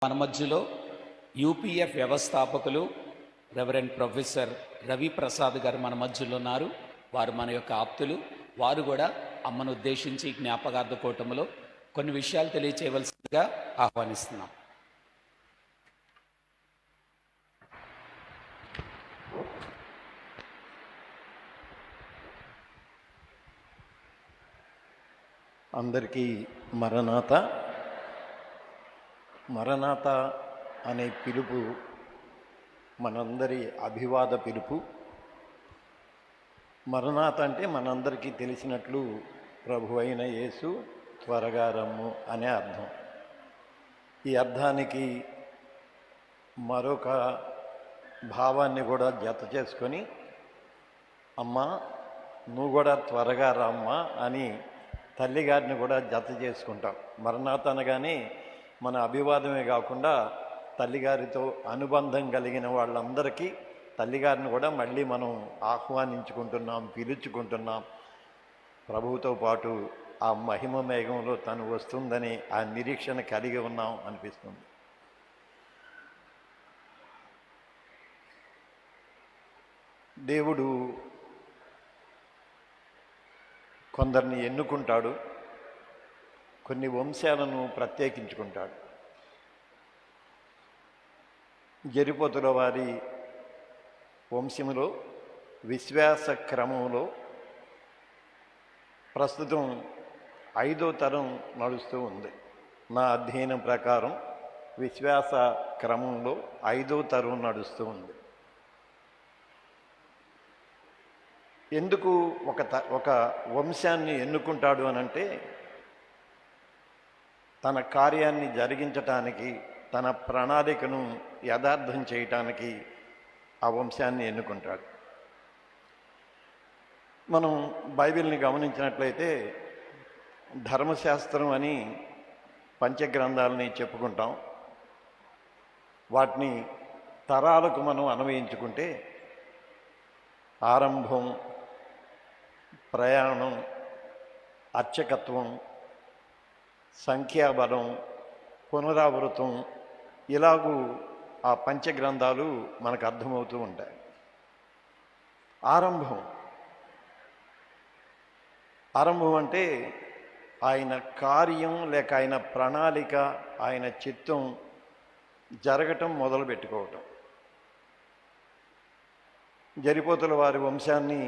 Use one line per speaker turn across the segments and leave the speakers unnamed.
మన మధ్యలో యూపీఎఫ్ వ్యవస్థాపకులు రెవరెండ్ ప్రొఫెసర్ రవి ప్రసాద్ గారు మన మధ్యలో ఉన్నారు. వారు మన యొక్క ఆప్తులు. వారు కూడా అమ్మను ఉద్దేశించి జ్ఞాపకార్థ కూటమిలో కొన్ని విషయాలు తెలియచేయవలసిందిగా ఆహ్వానిస్తున్నాం.
అందరికీ మరణాత. మరణాత అనే పిలుపు మనందరి అభివాద పిలుపు. మరణాత అంటే మనందరికీ తెలిసినట్లు ప్రభు అయిన యేసు త్వరగా రమ్ము అనే అర్థం. ఈ అర్థానికి మరొక భావాన్ని కూడా జత చేసుకొని అమ్మా నువ్వు కూడా త్వరగా రమ్మా అని తల్లిగారిని కూడా జత చేసుకుంటాం. మరణాత అనగానే మన అభివాదమే కాకుండా తల్లిగారితో అనుబంధం కలిగిన వాళ్ళందరికీ తల్లిగారిని కూడా మళ్ళీ మనం ఆహ్వానించుకుంటున్నాం, పిలుచుకుంటున్నాం. ప్రభువుతో పాటు ఆ మహిమ మేఘంలో తను వస్తుందని ఆ నిరీక్షణ కలిగి ఉన్నాం అనిపిస్తుంది. దేవుడు కొందరిని ఎన్నుకుంటాడు, కొన్ని వంశాలను ప్రత్యేకించుకుంటాడు. జరిపోతుల వారి వంశములో విశ్వాస క్రమంలో ప్రస్తుతం 5వ తరం నడుస్తూ ఉంది. నా అధ్యయనం ప్రకారం విశ్వాస క్రమంలో 5వ తరం నడుస్తూ ఉంది. ఎందుకు ఒక వంశాన్ని ఎన్నుకుంటాడు అనంటే తన కార్యాన్ని జరిగించటానికి, తన ప్రణాళికను యథార్థం చేయటానికి ఆ వంశాన్ని ఎన్నుకుంటాడు. మనం బైబిల్ని గమనించినట్లయితే ధర్మశాస్త్రం అని పంచగ్రంథాలని చెప్పుకుంటాం. వాటిని తరాలకు మనం అన్వయించుకుంటే ఆరంభం, ప్రయాణం, అర్చకత్వం, సంఖ్యాబలం, పునరావృతం, ఇలాగూ ఆ పంచగ్రంథాలు మనకు అర్థమవుతూ ఉంటాయి. ఆరంభం అంటే ఆయన కార్యం లేక ఆయన ప్రణాళిక, ఆయన చిత్తం జరగటం మొదలు పెట్టుకోవటం. జరిపోతుల వారి వంశాన్ని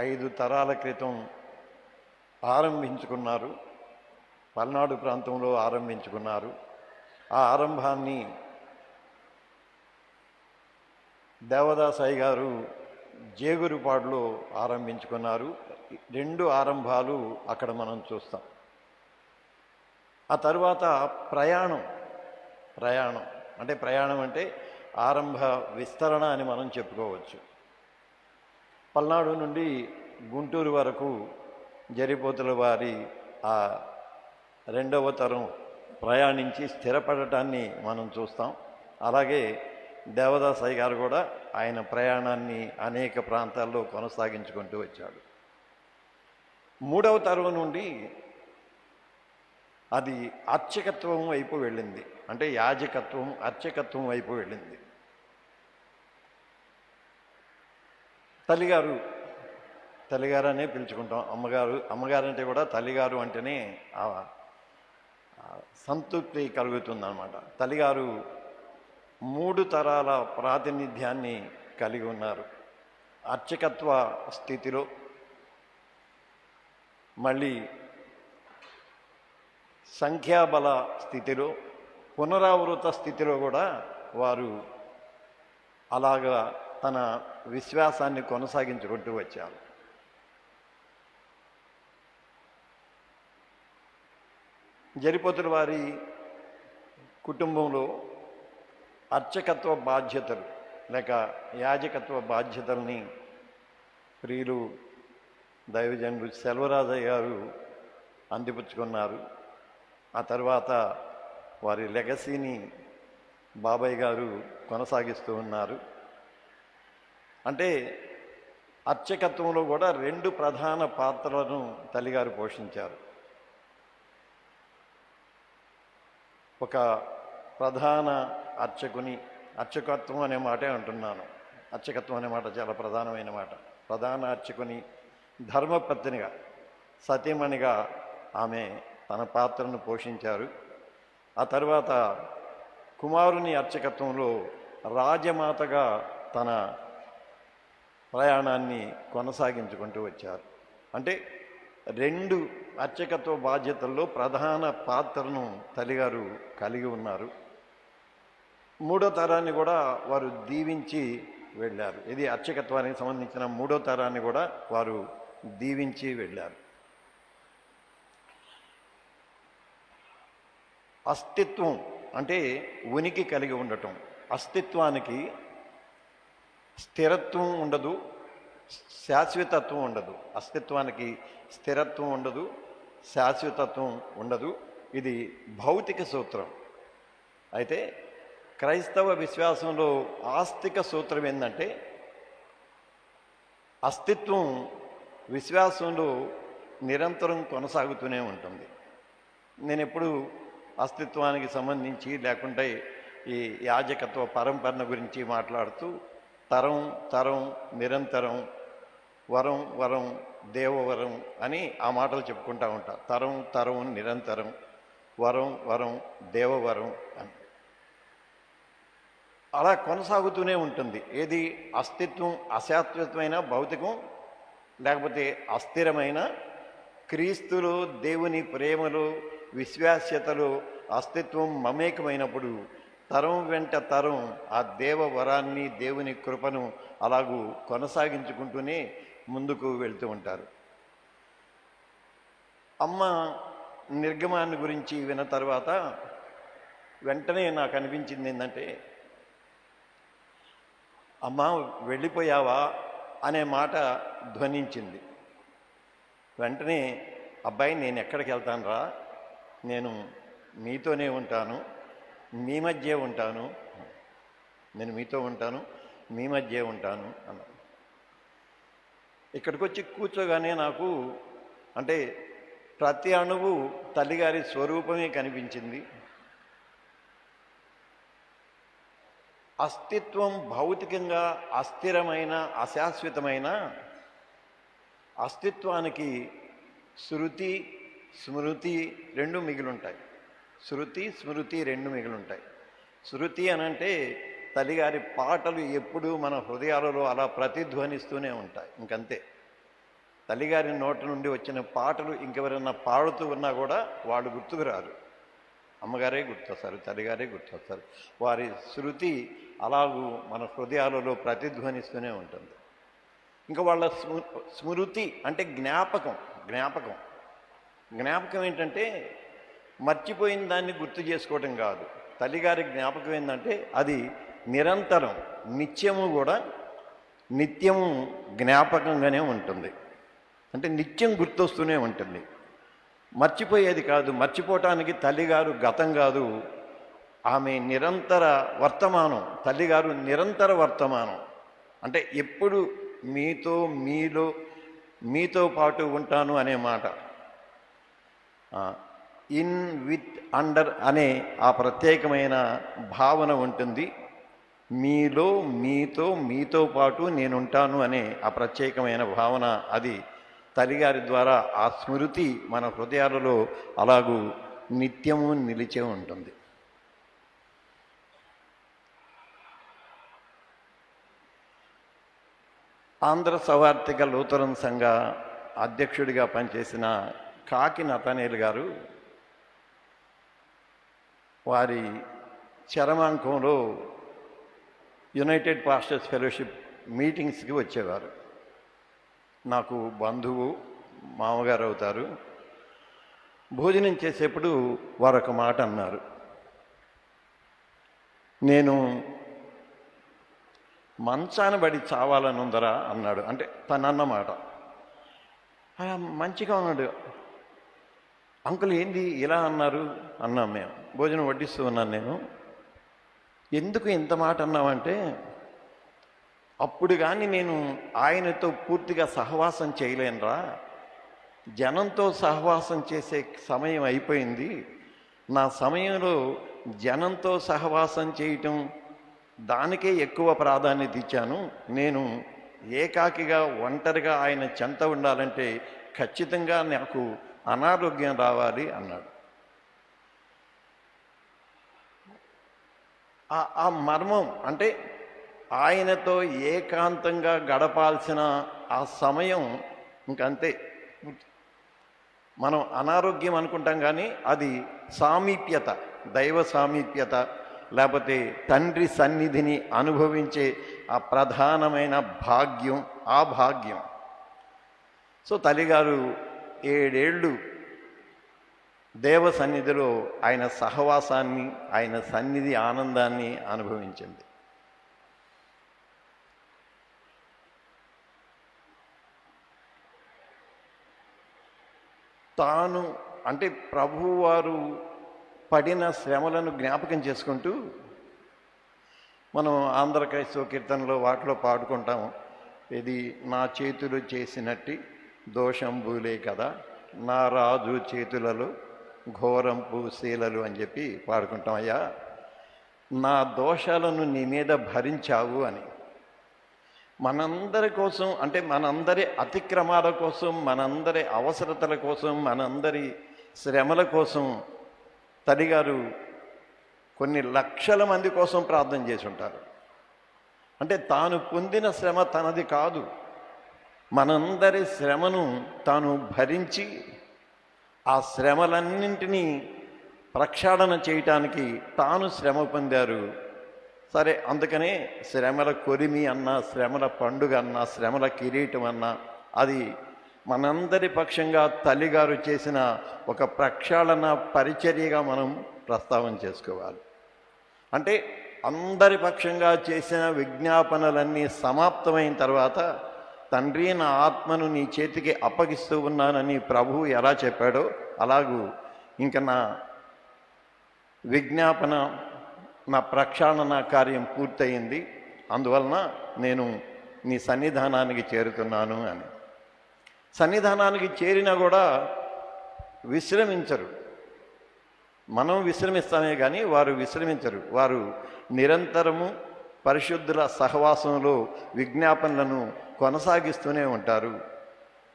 5 తరాల క్రితం ఆరంభించుకున్నారు. పల్నాడు ప్రాంతంలో ఆరంభించుకున్నారు. ఆ ఆరంభాన్ని దేవదాసాయి గారు జేగురుపాడులో ఆరంభించుకున్నారు. 2 ఆరంభాలు అక్కడ మనం చూస్తాం. ఆ తర్వాత ప్రయాణం అంటే ఆరంభ విస్తరణ అని మనం చెప్పుకోవచ్చు. పల్నాడు నుండి గుంటూరు వరకు జరిపోతుల వారి ఆ 2వ తరం ప్రయాణించి స్థిరపడటాన్ని మనం చూస్తాం. అలాగే దేవదాసాయి గారు కూడా ఆయన ప్రయాణాన్ని అనేక ప్రాంతాల్లో కొనసాగించుకుంటూ వచ్చాడు. 3వ తరం నుండి అది అర్చకత్వం వైపు వెళ్ళింది. అంటే యాజకత్వం, అర్చకత్వం వైపు వెళ్ళింది. తల్లిగారు అనే పిలుచుకుంటాం. అమ్మగారు అంటే కూడా తల్లిగారు అంటేనే సంతృప్తి కలుగుతుందన్నమాట. తల్లిగారు 3 తరాల ప్రాతినిధ్యాన్ని కలిగి ఉన్నారు. అర్చకత్వ స్థితిలో, మళ్ళీ సంఖ్యాబల స్థితిలో, పునరావృత స్థితిలో కూడా వారు అలాగా తన విశ్వాసాన్ని కొనసాగించుకుంటూ వచ్చారు. జరిపోతుల వారి కుటుంబంలో అర్చకత్వ బాధ్యతలు లేక యాజకత్వ బాధ్యతల్ని ప్రియులు దైవజనులు సెల్వరాజయ్య గారు అందిపుచ్చుకున్నారు. ఆ తర్వాత వారి లెగసీని బాబాయ్ గారు కొనసాగిస్తూ ఉన్నారు. అంటే అర్చకత్వంలో కూడా 2 ప్రధాన పాత్రలను తల్లిగారు పోషించారు. ఒక ప్రధాన అర్చకత్వం అనే మాటే అంటున్నాను. అర్చకత్వం అనే మాట చాలా ప్రధానమైన మాట. ప్రధాన అర్చకుని ధర్మపత్నిగా, సతీమణిగా ఆమె తన పాత్రను పోషించారు. ఆ తర్వాత కుమారుని అర్చకత్వంలో రాజమాతగా తన ప్రయాణాన్ని కొనసాగించుకుంటూ వచ్చారు. అంటే 2 అర్చకత్వ బాధ్యతల్లో ప్రధాన పాత్రను తల్లిగారు కలిగి ఉన్నారు. 3వ తరాన్ని కూడా వారు దీవించి వెళ్ళారు. ఇది అర్చకత్వానికి సంబంధించిన 3వ తరాన్ని కూడా వారు దీవించి వెళ్ళారు. అస్తిత్వం అంటే ఉనికి కలిగి ఉండటం. అస్తిత్వానికి స్థిరత్వం ఉండదు, శాశ్వతత్వం ఉండదు. అస్తిత్వానికి స్థిరత్వం ఉండదు, శాశ్వతత్వం ఉండదు. ఇది భౌతిక సూత్రం. అయితే క్రైస్తవ విశ్వాసంలో ఆస్తిక సూత్రం ఏంటంటే, అస్తిత్వం విశ్వాసంలో నిరంతరం కొనసాగుతూనే ఉంటుంది. నేను ఎప్పుడు అస్తిత్వానికి సంబంధించి లేకుంటే ఈ యాజకత్వ పరంపర గురించి మాట్లాడుతూ తరం తరం నిరంతరం, వరం వరం దేవవరం అని ఆ మాటలు చెప్పుకుంటూ ఉంటా. తరం తరం నిరంతరం, వరం వరం దేవవరం అని అలా కొనసాగుతూనే ఉంటుంది. ఏది అస్తిత్వం అశాశ్వతమైన భౌతికం, లేకపోతే అస్థిరమైన క్రీస్తులో దేవుని ప్రేమలో విశ్వాస్యతలో అస్తిత్వం మమేకమైనప్పుడు తరం వెంట తరం ఆ దేవవరాన్ని, దేవుని కృపను అలాగూ కొనసాగించుకుంటూనే ముందుకు వెళ్తూ ఉంటారు. అమ్మ నిర్గమాన్ని గురించి విన్న తర్వాత వెంటనే నాకు అనిపించింది ఏంటంటే, అమ్మ వెళ్ళిపోయావా అనే మాట ధ్వనించింది. వెంటనే అబ్బాయి నేను ఎక్కడికి వెళ్తాను రా, నేను మీతోనే ఉంటాను, మీ మధ్య ఉంటాను, నేను మీతో ఉంటాను, మీ మధ్య ఉంటాను అన్న. ఇక్కడికి వచ్చి కూర్చోగానే నాకు అంటే ప్రతి అణువు తల్లిగారి స్వరూపమే కనిపించింది. అస్తిత్వం భౌతికంగా అస్థిరమైన అశాశ్వతమైన అస్తిత్వానికి శృతి స్మృతి 2 మిగిలుంటాయి. శృతి స్మృతి 2 మిగిలుంటాయి. శృతి అనంటే తల్లిగారి పాటలు ఎప్పుడూ మన హృదయాలలో అలా ప్రతిధ్వనిస్తూనే ఉంటాయి. ఇంకంతే. తల్లిగారి నోటి నుండి వచ్చిన పాటలు ఇంకెవరన్నా పాడుతూ ఉన్నా కూడా వాళ్ళు గుర్తుకురారు. అమ్మగారే గుర్తొస్తారు, తల్లిగారే గుర్తొస్తారు. వారి శృతి అలాగూ మన హృదయాలలో ప్రతిధ్వనిస్తూనే ఉంటుంది. ఇంకా వాళ్ళ స్మృతి అంటే జ్ఞాపకం. జ్ఞాపకం ఏంటంటే మర్చిపోయిన దాన్ని గుర్తు చేసుకోవటం కాదు. తల్లిగారి జ్ఞాపకం ఏంటంటే అది నిరంతరం, నిత్యము కూడా నిత్యము జ్ఞాపకంగానే ఉంటుంది. అంటే నిత్యం గుర్తొస్తూనే ఉంటుంది, మర్చిపోయేది కాదు. మర్చిపోవటానికి తల్లిగారు గతం కాదు, ఆమె నిరంతర వర్తమానం. తల్లిగారు నిరంతర వర్తమానం. అంటే ఎప్పుడు మీతో, మీతో పాటు ఉంటాను అనే మాట. ఇన్, విత్, అండర్ అనే ఆ ప్రత్యేకమైన భావన ఉంటుంది. మీలో, మీతో పాటు నేనుంటాను అనే ఆ ప్రత్యేకమైన భావన, అది తల్లిగారి ద్వారా ఆ స్మృతి మన హృదయాలలో అలాగూ నిత్యము నిలిచే ఉంటుంది. ఆంధ్ర సవార్థిక లూథరన్ సంఘ అధ్యక్షుడిగా పనిచేసిన కాకి నతనేలు గారు వారి చరమాంకంలో యునైటెడ్ పాస్టర్స్ ఫెలోషిప్ మీటింగ్స్కి వచ్చేవారు. నాకు బంధువు, మామగారు అవుతారు. భోజనం చేసేప్పుడు వారు ఒక మాట అన్నారు. నేను మంచాన పడి చావాలని ఉందరా అన్నాడు. అంటే తనన్నమాట. మంచిగా ఉన్నాడు. అంకుల్ ఏంది ఇలా అన్నారు అన్నాం మేము. భోజనం వడ్డిస్తూ ఉన్నాను నేను. ఎందుకు ఇంత మాట అన్నామంటే, అప్పుడు కానీ నేను ఆయనతో పూర్తిగా సహవాసం చేయలేనురా, జనంతో సహవాసం చేసే సమయం అయిపోయింది. నా సమయంలో జనంతో సహవాసం చేయటం దానికే ఎక్కువ ప్రాధాన్యత ఇచ్చాను. నేను ఏకాకిగా ఒంటరిగా ఆయన చెంత ఉండాలంటే ఖచ్చితంగా నాకు అనారోగ్యం రావాలి అన్నాడు. ఆ మర్మం అంటే ఆయనతో ఏకాంతంగా గడపాల్సిన ఆ సమయం ఇంకంతే. మనం అనారోగ్యం అనుకుంటాం కానీ అది సామీప్యత, దైవ సామీప్యత, లేకపోతే తండ్రి సన్నిధిని అనుభవించే ఆ ప్రధానమైన భాగ్యం, ఆ భాగ్యం. సో తల్లిగారు 7 ఏళ్ళు దేవ సన్నిధిలో ఆయన సహవాసాన్ని, ఆయన సన్నిధి ఆనందాన్ని అనుభవించింది. తాను అంటే ప్రభువారు పడిన శ్రమలను జ్ఞాపకం చేసుకుంటూ మనం ఆంధ్ర క్రైస్తవ కీర్తనలో వాటిలో పాడుకుంటాం. ఇది నా చేతులు చేసినట్టి దోషంబులే కదా, నా రాజు చేతులలో ఘోరంపు శీలలు అని చెప్పి పాడుకుంటాం. అయ్యా, నా దోషాలను నీ మీద భరించావు అని. మనందరి కోసం అంటే మనందరి అతిక్రమాల కోసం, మనందరి అవసరతల కోసం, మనందరి శ్రమల కోసం తల్లిగారు కొన్ని లక్షల మంది కోసం ప్రార్థన చేసి ఉంటారు. అంటే తాను పొందిన శ్రమ తనది కాదు, మనందరి శ్రమను తాను భరించి ఆ శ్రమలన్నింటినీ ప్రక్షాళన చేయటానికి తాను శ్రమ పొందారు. సరే, అందుకనే శ్రమల కొరిమి అన్నా, శ్రమల పండుగ అన్నా, శ్రమల కిరీటం అన్నా అది మనందరి పక్షంగా తల్లిగారు చేసిన ఒక ప్రక్షాళన పరిచర్యగా మనం ప్రస్తావన చేసుకోవాలి. అంటే అందరి పక్షంగా చేసిన విజ్ఞాపనలన్నీ సమాప్తమైన తర్వాత తండ్రి, నా ఆత్మను నీ చేతికి అప్పగిస్తూ ఉన్నానని ప్రభువు ఎలా చెప్పాడో అలాగూ ఇంక నా విజ్ఞాపన, నా ప్రక్షాళన కార్యం పూర్తయింది, అందువలన నేను నీ సన్నిధానానికి చేరుతున్నాను అని. సన్నిధానానికి చేరినా కూడా విశ్రమించరు. మనం విశ్రమిస్తామే కానీ వారు విశ్రమించరు. వారు నిరంతరము పరిశుద్ధుల సహవాసంలో విజ్ఞాపనలను కొనసాగిస్తూనే ఉంటారు.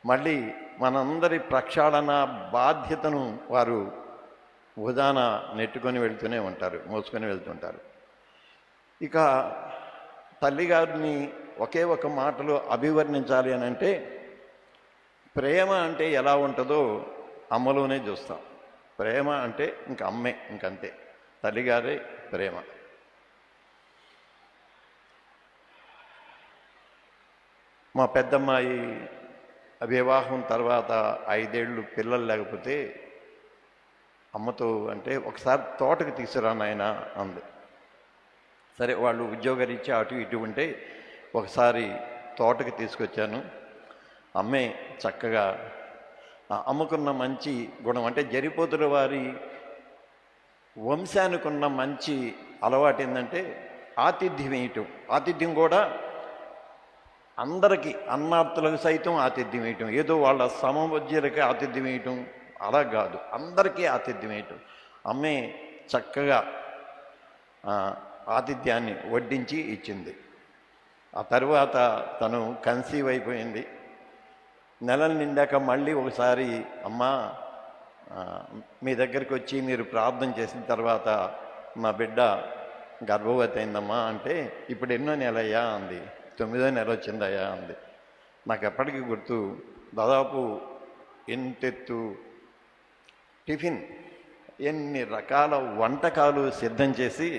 మళ్ళీ మనందరి ప్రక్షాళన బాధ్యతను వారు భుజాన నెట్టుకొని వెళ్తూనే ఉంటారు, మోసుకొని వెళ్తుంటారు. ఇక తల్లిగారిని ఒకే ఒక మాటలో అభివర్ణించాలి అని అంటే, ప్రేమ అంటే ఎలా ఉంటుందో అమ్మలోనే చూస్తాం. ప్రేమ అంటే ఇంక అమ్మే, ఇంకంతే. తల్లిగారే ప్రేమ. మా పెద్దమ్మాయి వివాహం తర్వాత 5 ఏళ్ళు పిల్లలు లేకపోతే అమ్మతో అంటే ఒకసారి తోటకి తీసుకురా నాయనా అంది. సరే, వాళ్ళు ఉద్యోగరీత్యా అటు ఇటు ఉంటే ఒకసారి తోటకి తీసుకొచ్చాను. అమ్మే చక్కగా అమ్మకున్న మంచి గుణం అంటే జరిపోతుల వారి వంశానికి ఉన్న మంచి అలవాటు ఏంటంటే ఆతిథ్యం వేయటం. ఆతిథ్యం కూడా అందరికీ, అన్నార్థులకు సైతం ఆతిథ్యం వేయటం. ఏదో వాళ్ళ సమవజ్యులకి ఆతిథ్యం వేయటం అలా కాదు, అందరికీ ఆతిథ్యం వేయటం. అమ్మే చక్కగా ఆతిథ్యాన్ని వడ్డించి ఇచ్చింది. ఆ తర్వాత తను కన్సీవ్ అయిపోయింది. నెలలు నిండాక మళ్ళీ ఒకసారి, అమ్మా మీ దగ్గరికి వచ్చి మీరు ప్రార్థన చేసిన తర్వాత మా బిడ్డ గర్భవతి అయిందమ్మా అంటే, ఇప్పుడు ఎన్నో నెలయ్యా అంది. 9వ నెల వచ్చిందయ్యా అంది. నాకు ఎప్పటికీ గుర్తు, దాదాపు ఎంతెత్తు టిఫిన్, ఎన్ని రకాల వంటకాలు సిద్ధం చేసి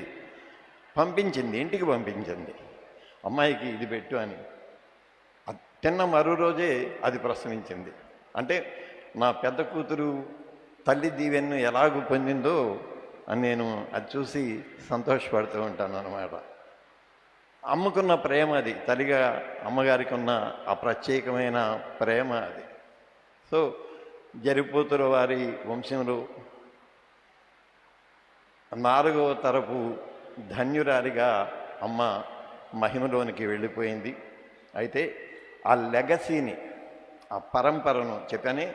పంపించింది, ఇంటికి పంపించింది. అమ్మాయికి ఇది పెట్టు అని. తిన్న మరో రోజే అది ప్రసవించింది. అంటే నా పెద్ద కూతురు తల్లి దీవెన్ను ఎలాగూ పొందిందో అని నేను అది చూసి సంతోషపడుతూ ఉంటాను అన్నమాట. అమ్మకున్న ప్రేమ అది, తల్లిగా అమ్మగారికి ఉన్న ఆ ప్రత్యేకమైన ప్రేమ అది. సో జరిపోతుల వారి వంశంలో 4వ తరపు ధన్యురాలిగా అమ్మ మహిమలోనికి వెళ్ళిపోయింది. అయితే ఆ లెగసీని, ఆ పరంపరను చెప్పని,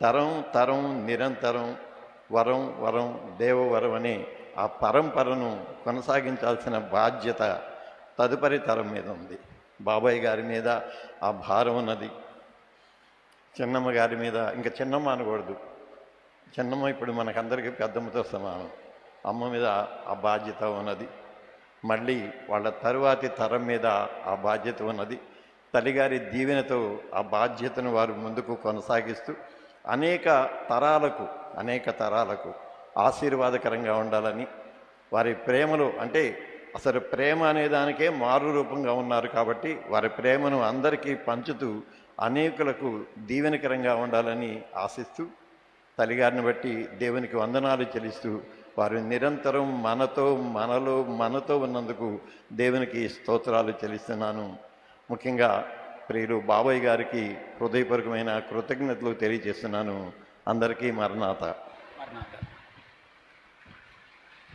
తరం తరం నిరంతరం వరం వరం దేవవరం అని ఆ పరంపరను కొనసాగించాల్సిన బాధ్యత తదుపరి తరం మీద ఉంది. బాబాయ్ గారి మీద ఆ భారం ఉన్నది. చిన్నమ్మ గారి మీద, ఇంకా చిన్నమ్మ అనకూడదు, చిన్నమ్మ ఇప్పుడు మనకందరికీ పెద్దమ్మతో సమానం. అమ్మ మీద ఆ బాధ్యత ఉన్నది. మళ్ళీ వాళ్ళ తరువాతి తరం మీద ఆ బాధ్యత ఉన్నది. తల్లిగారి దీవెనతో ఆ బాధ్యతను వారు ముందుకు కొనసాగిస్తూ అనేక తరాలకు ఆశీర్వాదకరంగా ఉండాలని, వారి ప్రేమలో అంటే అసలు ప్రేమ అనే దానికే మారు రూపంగా ఉన్నారు కాబట్టి వారి ప్రేమను అందరికీ పంచుతూ అనేకులకు దీవెనకరంగా ఉండాలని ఆశిస్తూ తల్లిగారిని బట్టి దేవునికి వందనాలు చెల్లిస్తూ వారు నిరంతరం మనతో ఉన్నందుకు దేవునికి స్తోత్రాలు చెల్లిస్తున్నాను. ముఖ్యంగా ప్రియులు బాబాయ్ గారికి హృదయపూర్వకమైన కృతజ్ఞతలు తెలియజేస్తున్నాను. అందరికీ మరణాత.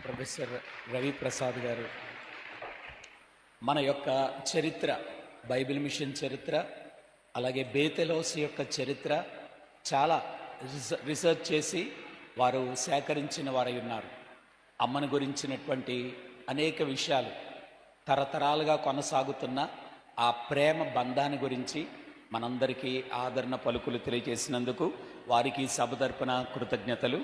ప్రొఫెసర్ రవి ప్రసాద్ గారు మన యొక్క చరిత్ర, బైబిల్ మిషన్ చరిత్ర, అలాగే బేతెలోస్ యొక్క చరిత్ర చాలా రీసెర్చ్ చేసి వారు సేకరించిన వారై ఉన్నారు. అమ్మను గురించినటువంటి అనేక విషయాలు తరతరాలుగా కొనసాగుతున్న ఆ ప్రేమ బంధాన్ని గురించి మనందరికీ ఆదరణ పలుకులు తెలియజేసినందుకు వారికి సభ తరపున కృతజ్ఞతలు.